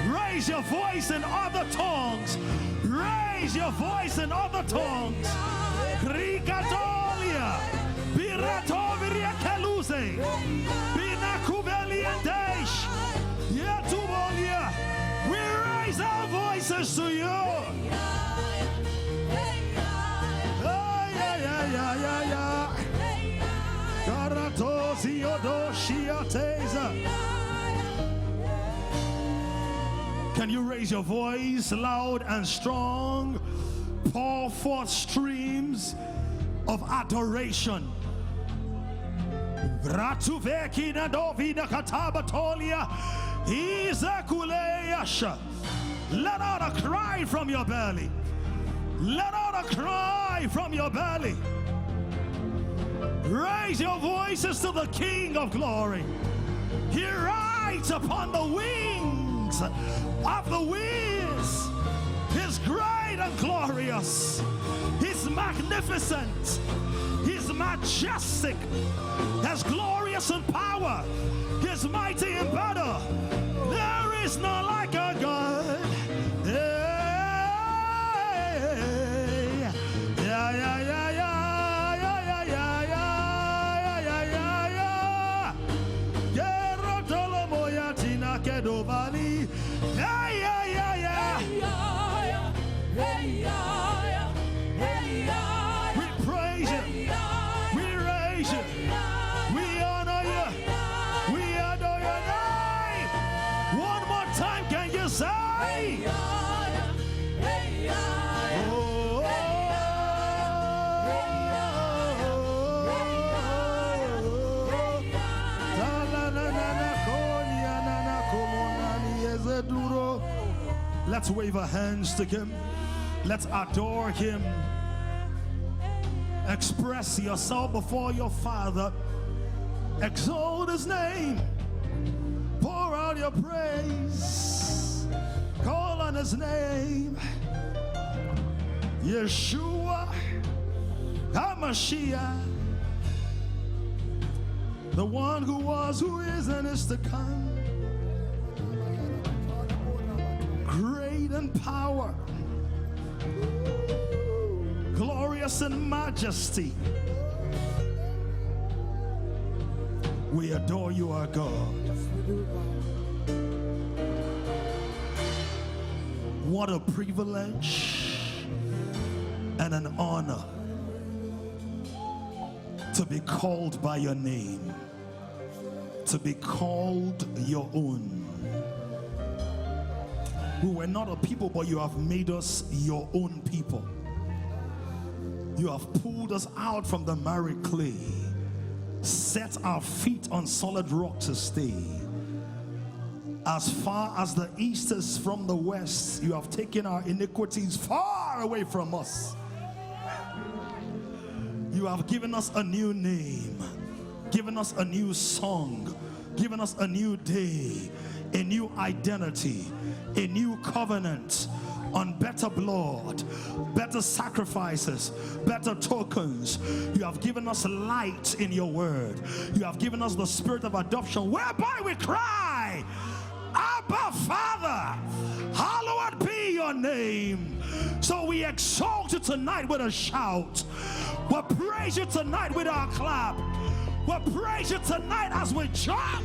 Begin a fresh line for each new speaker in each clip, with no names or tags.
Raise your voice in other tongues. Raise your voice in other tongues. Krikatolia. Biratoviria Kaluse. Binakubeliandesh. Yatubolia. We raise our voices to you. Can you raise your voice loud and strong? Pour forth streams of adoration. Let out a cry from your belly. Let out a cry from your belly. Raise your voices to the King of glory. He rides upon the wings of the winds. He's great and glorious. He's magnificent. He's majestic. He's glorious in power. He's mighty in battle. There is none like our God. Let's wave our hands to him. Let's adore him. Express yourself before your Father. Exalt his name. Pour out your praise. Call on his name. Yeshua HaMashiach, the one who was, who is, and is to come. Great in power, glorious in majesty. We adore you, our God. What a privilege and an honor to be called by your name, to be called your own. We were not a people, but you have made us your own people. You have pulled us out from the miry clay, set our feet on solid rock to stay. As far as the east is from the west, you have taken our iniquities far away from us. You have given us a new name, given us a new song, given us a new day, a new identity, a new covenant on better blood, better sacrifices, better tokens. You have given us light in your word. You have given us the spirit of adoption, whereby we cry, Abba, Father, hallowed be your name. So we exalt you tonight with a shout. We'll praise you tonight with our clap. We'll praise you tonight as we jump.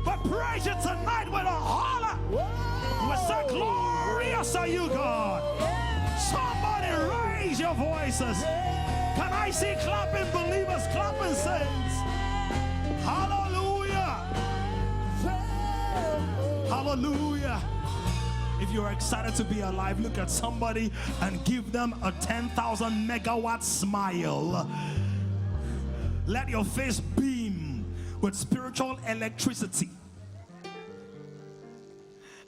We'll praise you tonight with a holler. We say, glorious are you, God. Somebody raise your voices. Can I see clapping believers, clapping saints? Hallelujah. Hallelujah. If you're excited to be alive, look at somebody and give them a 10,000 megawatt smile. Let your face beam with spiritual electricity.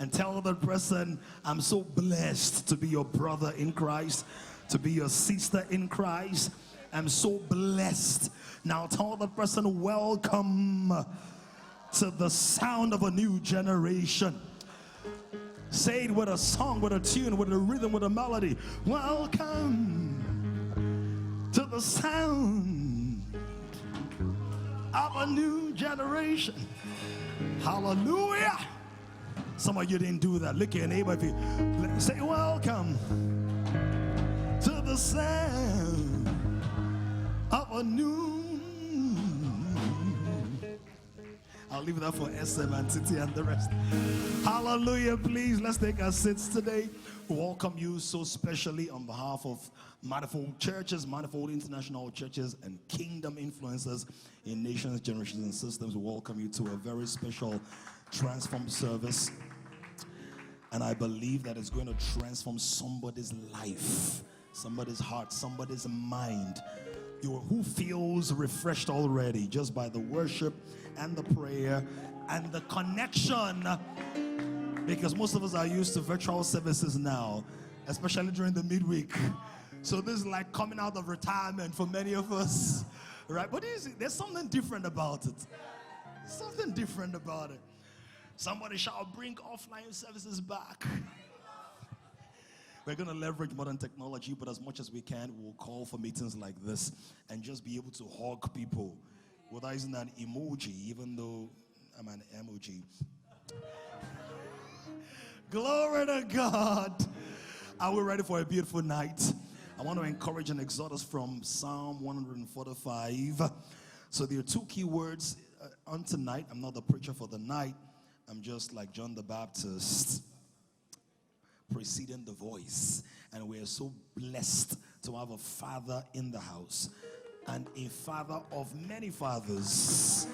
And tell the person, I'm so blessed to be your brother in Christ, to be your sister in Christ. I'm so blessed. Now tell the person, welcome to the sound of a new generation. Say it with a song, with a tune, with a rhythm, with a melody. Welcome to the sound of a new generation. Hallelujah. Some of you didn't do that. Look at your neighbor. If you say, welcome to the sound of a new. I'll leave that for SM and Titi and the rest. Hallelujah. Please, let's take our seats today. We welcome you so specially on behalf of Manifold Churches, Manifold International Churches, and Kingdom Influencers in Nations, Generations, and Systems. We welcome you to a very special Transform service. And I believe that it's going to transform somebody's life, somebody's heart, somebody's mind. Who feels refreshed already just by the worship and the prayer and the connection, because most of us are used to virtual services now, especially during the midweek. So this is like coming out of retirement for many of us, right? But there's something different about it. Something different about it. Somebody shall bring offline services back. We're going to leverage modern technology, but as much as we can, we'll call for meetings like this and just be able to hug people without using an emoji, even though I'm an emoji. Glory to God. Are we ready for a beautiful night? I want to encourage and exhort us from Psalm 145. So there are two key words on tonight. I'm not the preacher for the night. I'm just like John the Baptist, preceding the voice. And we are so blessed to have a father in the house, and a father of many fathers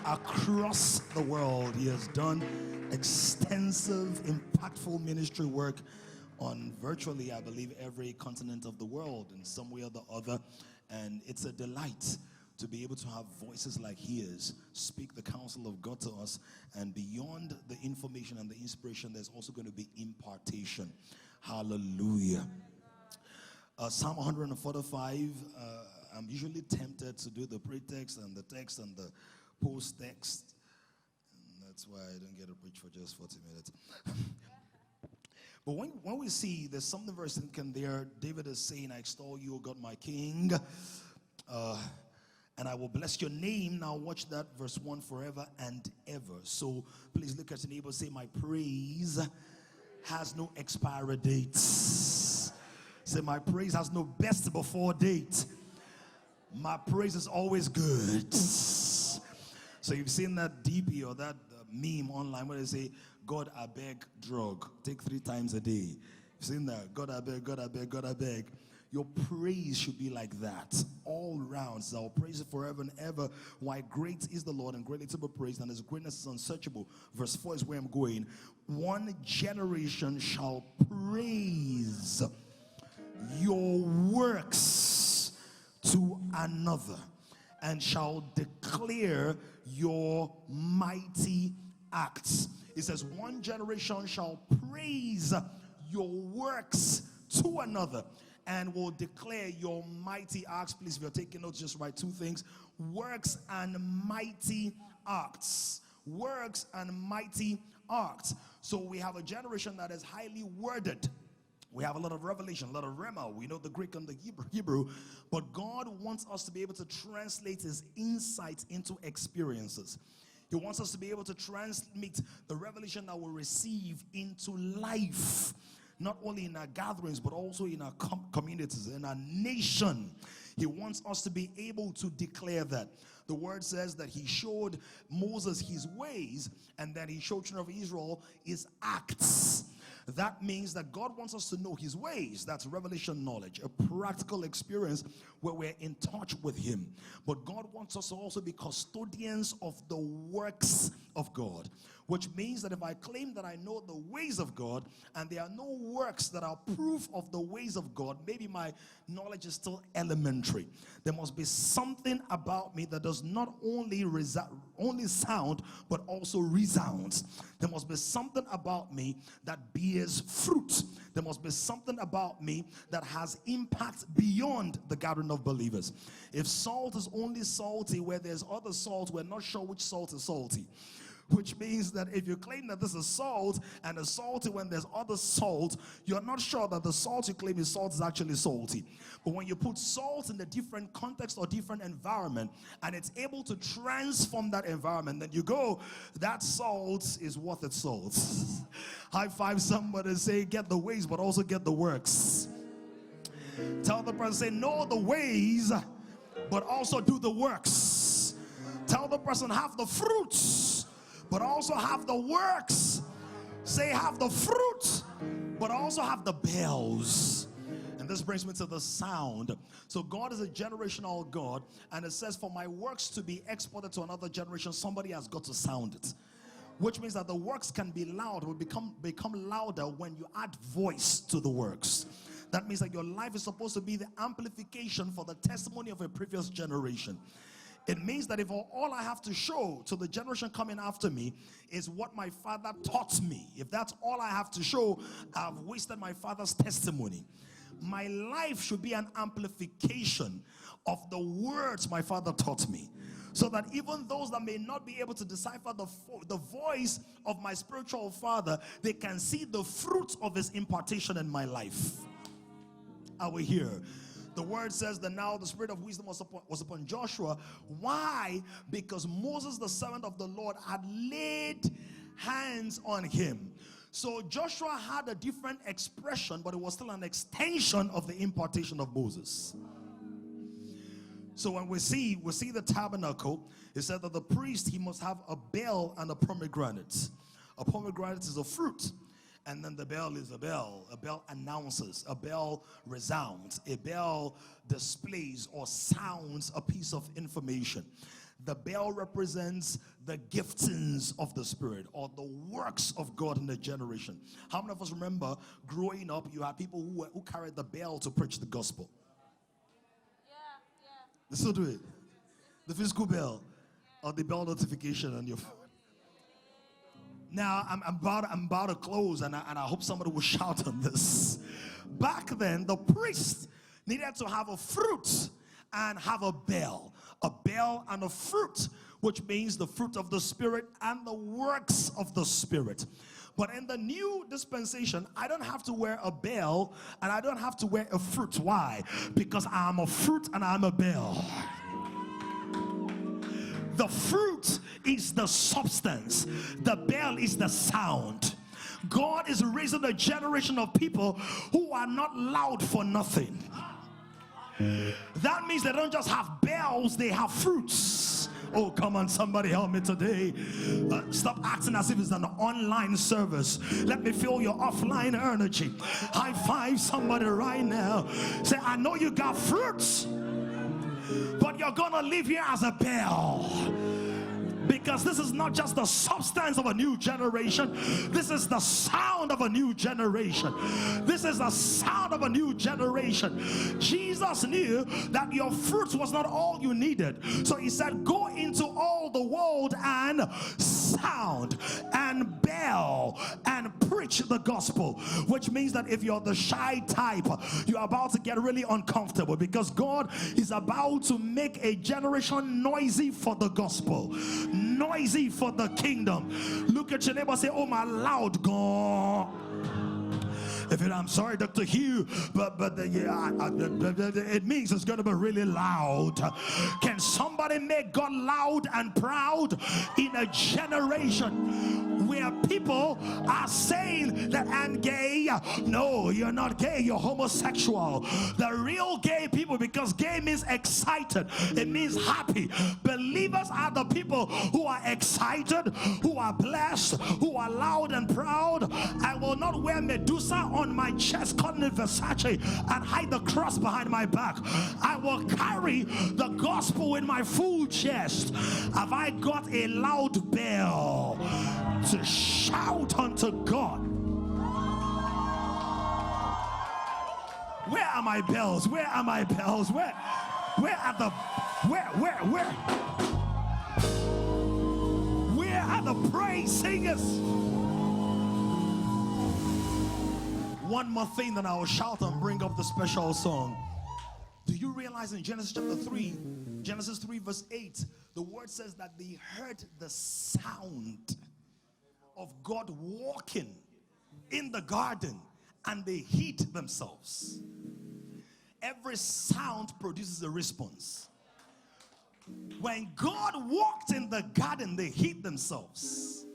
across the world. He has done extensive, impactful ministry work on virtually, I believe, every continent of the world in some way or the other. And it's a delight to be able to have voices like his speak the counsel of God to us. And beyond the information and the inspiration, there's also going to be impartation. Hallelujah. Psalm 145, I'm usually tempted to do the pretext and the text and the post-text. And that's why I don't get to preach for just 40 minutes. But when we see, there's something very significant there. David is saying, I extol you, O God, my King. And I will bless your name. Now watch that, verse 1, forever and ever. So please look at your neighbor and say, my praise has no expiry date. Say, my praise has no best before date. My praise is always good. So you've seen that DP or that meme online where they say, God, I beg, drug. Take 3 times a day. You've seen that? God, I beg, God, I beg, God, I beg. Your praise should be like that, all round. So I'll praise it forever and ever. Why great is the Lord and greatly to be praised, and his greatness is unsearchable. Verse 4 is where I'm going. One generation shall praise your works to another, and shall declare your mighty acts. It says, one generation shall praise your works to another, and will declare your mighty acts. Please, if you're taking notes, just write 2 things. Works and mighty acts. Works and mighty acts. So we have a generation that is highly worded. We have a lot of revelation, a lot of rhema. We know the Greek and the Hebrew. But God wants us to be able to translate his insights into experiences. He wants us to be able to transmit the revelation that we receive into life. Not only in our gatherings, but also in our communities, in our nation. He wants us to be able to declare that. The word says that he showed Moses his ways, and that he showed children of Israel his acts. That means that God wants us to know his ways. That's revelation knowledge, a practical experience where we're in touch with him. But God wants us to also be custodians of the works of God, which means that if I claim that I know the ways of God and there are no works that are proof of the ways of God, maybe my knowledge is still elementary. There must be something about me that does not only sound but also resounds. There must be something about me that bears fruit. There must be something about me that has impact beyond the gathering of believers. If salt is only salty where there's other salt, we're not sure which salt is salty. Which means that if you claim that this is salt and it's salty when there's other salt, you're not sure that the salt you claim is salt is actually salty. But when you put salt in a different context or different environment and it's able to transform that environment, then you go, that salt is worth its salt. High five somebody and say, get the ways, but also get the works. Tell the person, say, know the ways, but also do the works. Tell the person, have the fruits, but also have the works. Say, have the fruit, but also have the bells. And this brings me to the sound. So God is a generational God, and it says, for my works to be exported to another generation, somebody has got to sound it. Which means that the works can be loud, will become louder when you add voice to the works. That means that your life is supposed to be the amplification for the testimony of a previous generation. It means that if all I have to show to the generation coming after me is what my father taught me, if that's all I have to show, I've wasted my father's testimony. My life should be an amplification of the words my father taught me, so that even those that may not be able to decipher the voice of my spiritual father, they can see the fruits of his impartation in my life. Are we here? The word says that now the spirit of wisdom was upon Joshua. Why? Because Moses, the servant of the Lord, had laid hands on him. So Joshua had a different expression, but it was still an extension of the impartation of Moses. So when we see the tabernacle, it said that the priest, he must have a bell and a pomegranate. A pomegranate is a fruit. And then the bell is a bell. A bell announces. A bell resounds. A bell displays or sounds a piece of information. The bell represents the giftings of the Spirit or the works of God in the generation. How many of us remember growing up, you had people who carried the bell to preach the gospel? Yeah. They still do it. The physical bell or the bell notification on your phone. Now, I'm about to close, and I hope somebody will shout on this. Back then, the priest needed to have a fruit and have a bell and a fruit, which means the fruit of the Spirit and the works of the Spirit. But in the new dispensation, I don't have to wear a bell and I don't have to wear a fruit. Why? Because I'm a fruit and I'm a bell. The fruit is the substance. The bell is the sound. God is raising a generation of people who are not loud for nothing. That means they don't just have bells, they have fruits. Oh, come on, somebody help me today. Stop acting as if it's an online service. Let me feel your offline energy. High five somebody right now. Say, I know you got fruits, but you're gonna live here as a bell. Because this is not just the substance of a new generation. This is the sound of a new generation. This is the sound of a new generation. Jesus knew that your fruit was not all you needed. So he said, go into all the world and sound and bell and preach the gospel. Which means that if you're the shy type, you're about to get really uncomfortable, because God is about to make a generation noisy for the gospel, noisy for the kingdom. Look at your neighbor and say, oh, my loud God. I'm sorry, Dr. Hugh, but it means it's going to be really loud. Can somebody make God loud and proud in a generation where people are saying that I'm gay? No, you're not gay, you're homosexual. The real gay people, because gay means excited, it means happy. Believers are the people who are excited, who are blessed, who are loud and proud. I will not wear Medusa on my chest, cotton in Versace, and hide the cross behind my back. I will carry the gospel in my full chest. Have I got a loud bell to shout unto God? Where are my bells? Where are my bells? Where are the where are the praise singers? One more thing, then I will shout and bring up the special song. Do you realize in Genesis chapter 3 Genesis 3 verse 8, the word says that they heard the sound of God walking in the garden and they hid themselves. Every sound produces a response. When God walked in the garden, they hid themselves.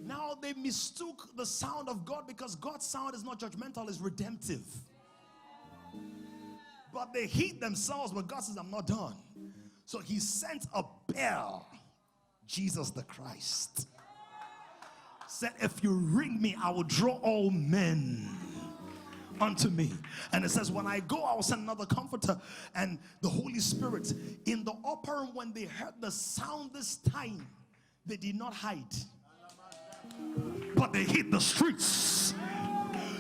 Now they mistook the sound of God because God's sound is not judgmental, it's redemptive. But they hid themselves, but God says, I'm not done. So he sent a bell, Jesus the Christ. Said, if you ring me, I will draw all men unto me. And it says, when I go, I will send another comforter and the Holy Spirit. In the upper room, when they heard the sound this time, they did not hide, but they hit the streets.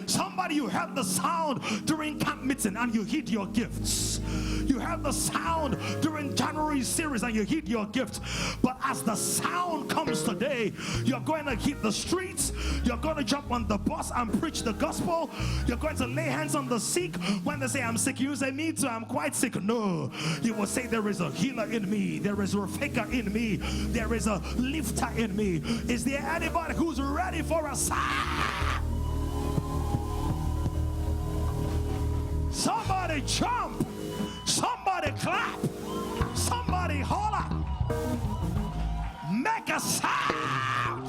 Somebody, you heard the sound during camp meeting and you hid your gifts. You heard the sound during January series and you hid your gift. But as the sound comes today, you're going to hit the streets. You're going to jump on the bus and preach the gospel. You're going to lay hands on the sick. When they say, I'm sick, you say, me too, I'm quite sick. No, you will say, there is a healer in me. There is a faker in me. There is a lifter in me. Is there anybody who's ready for a sign? Somebody jump, somebody clap, somebody holler, make a sound.